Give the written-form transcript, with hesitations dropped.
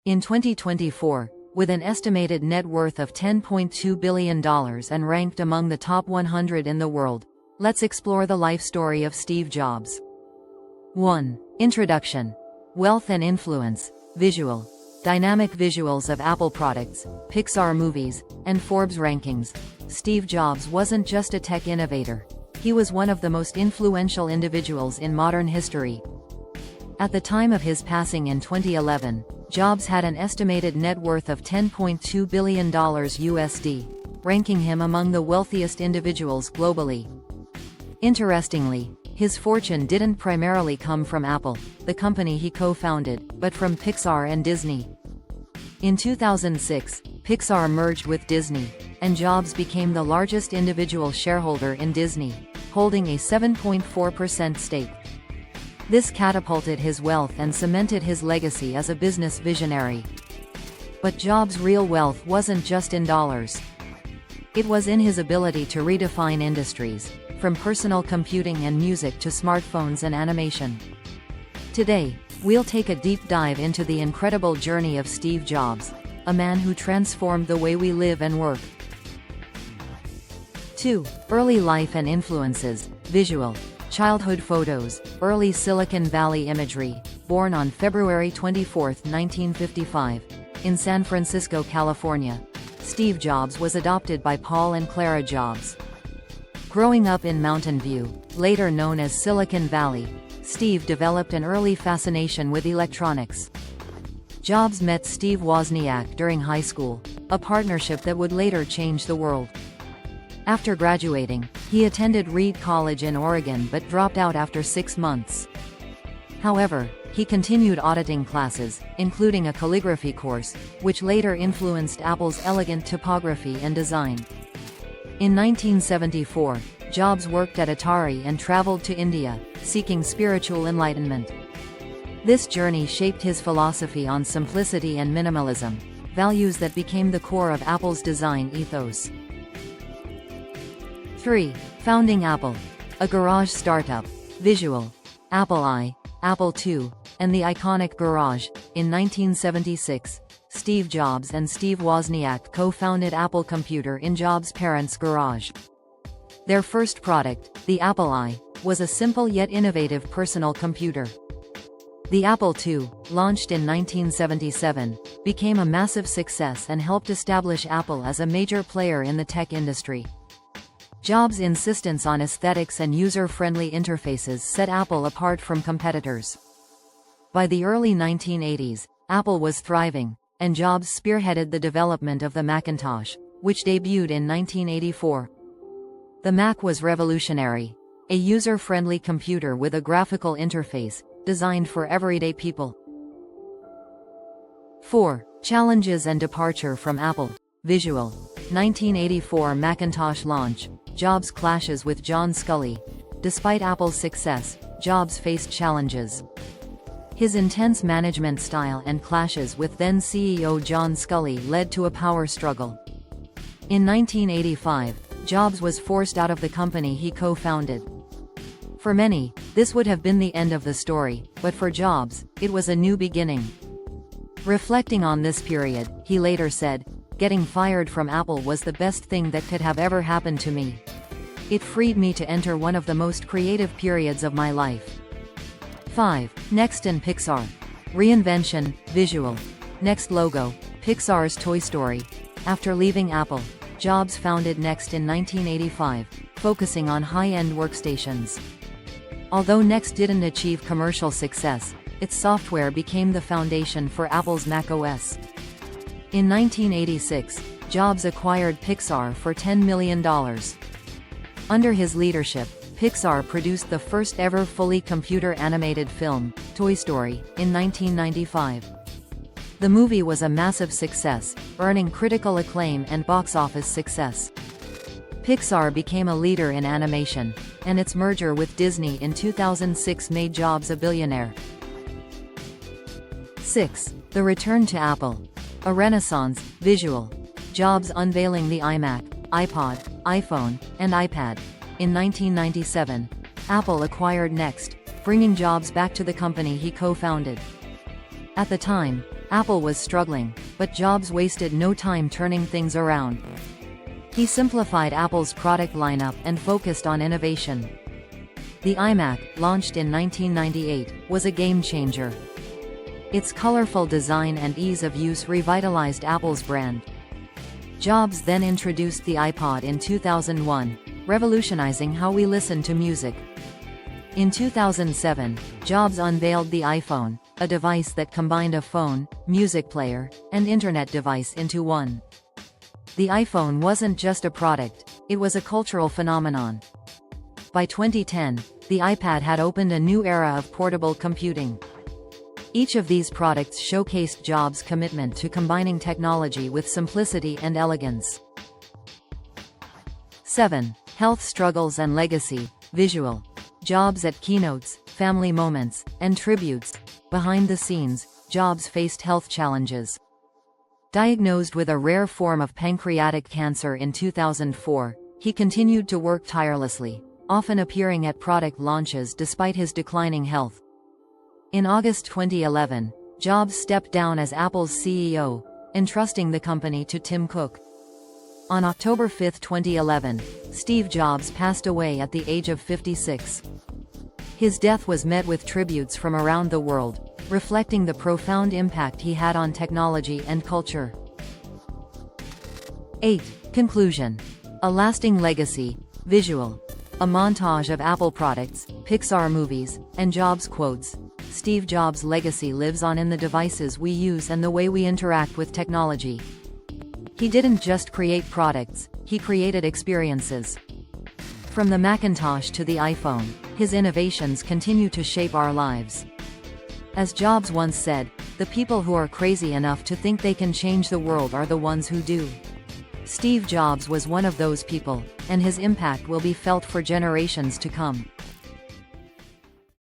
In 2024, with an estimated net worth of $10.2 billion and ranked among the top 100 in the world, let's explore the life story of Steve Jobs. 1. Introduction. Wealth and influence. Visual. Dynamic visuals of Apple products, Pixar movies, and Forbes rankings. Steve Jobs wasn't just a tech innovator. He was one of the most influential individuals in modern history. At the time of his passing in 2011, Jobs had an estimated net worth of $10.2 billion USD, ranking him among the wealthiest individuals globally. Interestingly, his fortune didn't primarily come from Apple, the company he co-founded, but from Pixar and Disney. In 2006, Pixar merged with Disney, and Jobs became the largest individual shareholder in Disney, holding a 7.4% stake. This catapulted his wealth and cemented his legacy as a business visionary. But Jobs' real wealth wasn't just in dollars. It was in his ability to redefine industries, from personal computing and music to smartphones and animation. Today, we'll take a deep dive into the incredible journey of Steve Jobs, a man who transformed the way we live and work. 2. Early life and influences. Visual. Childhood photos. Early Silicon Valley imagery. Born on February 24, 1955, in San Francisco, California, Steve Jobs was adopted by Paul and Clara Jobs. Growing up in Mountain View, later known as Silicon Valley, Steve developed an early fascination with electronics. Jobs met Steve Wozniak during high school, a partnership that would later change the world. After graduating, he attended Reed College in Oregon but dropped out after 6 months. However, he continued auditing classes, including a calligraphy course, which later influenced Apple's elegant typography and design. In 1974, Jobs worked at Atari and traveled to India, seeking spiritual enlightenment. This journey shaped his philosophy on simplicity and minimalism, values that became the core of Apple's design ethos. 3. Founding Apple. A garage startup. Visual. Apple I, Apple II, and the iconic garage. In 1976, Steve Jobs and Steve Wozniak co-founded Apple Computer in Jobs' parents' garage. Their first product, the Apple I, was a simple yet innovative personal computer. The Apple II, launched in 1977, became a massive success and helped establish Apple as a major player in the tech industry. Jobs' insistence on aesthetics and user-friendly interfaces set Apple apart from competitors. By the early 1980s, Apple was thriving, and Jobs spearheaded the development of the Macintosh, which debuted in 1984. The Mac was revolutionary, a user-friendly computer with a graphical interface, designed for everyday people. 4. Challenges and departure from Apple. Visual. 1984 Macintosh launch. Jobs clashes with John Sculley. Despite Apple's success, Jobs faced challenges. His intense management style and clashes with then-CEO John Sculley led to a power struggle. In 1985, Jobs was forced out of the company he co-founded. For many, this would have been the end of the story, but for Jobs, it was a new beginning. Reflecting on this period, he later said, "Getting fired from Apple was the best thing that could have ever happened to me. It freed me to enter one of the most creative periods of my life." 5. Next and Pixar. Reinvention. Visual. Next logo. Pixar's Toy Story. After leaving Apple, Jobs founded Next in 1985, focusing on high-end workstations. Although Next didn't achieve commercial success, its software became the foundation for Apple's macOS. In 1986, Jobs acquired Pixar for $10 million. Under his leadership, Pixar produced the first-ever fully computer-animated film, Toy Story, in 1995. The movie was a massive success, earning critical acclaim and box office success. Pixar became a leader in animation, and its merger with Disney in 2006 made Jobs a billionaire. 6. The return to Apple. A renaissance. Visual. Jobs unveiling the iMac, iPod, iPhone, and iPad. In 1997, Apple acquired Next, bringing Jobs back to the company he co-founded. At the time, Apple was struggling, but Jobs wasted no time turning things around. He simplified Apple's product lineup and focused on innovation. The iMac, launched in 1998, was a game-changer. Its colorful design and ease of use revitalized Apple's brand. Jobs then introduced the iPod in 2001, revolutionizing how we listen to music. In 2007, Jobs unveiled the iPhone, a device that combined a phone, music player, and internet device into one. The iPhone wasn't just a product, it was a cultural phenomenon. By 2010, the iPad had opened a new era of portable computing. Each of these products showcased Jobs' commitment to combining technology with simplicity and elegance. 7. Health struggles and legacy, visual. Jobs at keynotes, family moments, and tributes. Behind the scenes, Jobs faced health challenges. Diagnosed with a rare form of pancreatic cancer in 2004, he continued to work tirelessly, often appearing at product launches despite his declining health. In August 2011, Jobs stepped down as Apple's CEO, entrusting the company to Tim Cook. On October 5, 2011, Steve Jobs passed away at the age of 56. His death was met with tributes from around the world, reflecting the profound impact he had on technology and culture. 8. Conclusion. A lasting legacy, visual. A montage of Apple products, Pixar movies, and Jobs quotes. Steve Jobs' legacy lives on in the devices we use and the way we interact with technology. He didn't just create products, he created experiences. From the Macintosh to the iPhone, his innovations continue to shape our lives. As Jobs once said, the people who are crazy enough to think they can change the world are the ones who do. Steve Jobs was one of those people, and his impact will be felt for generations to come.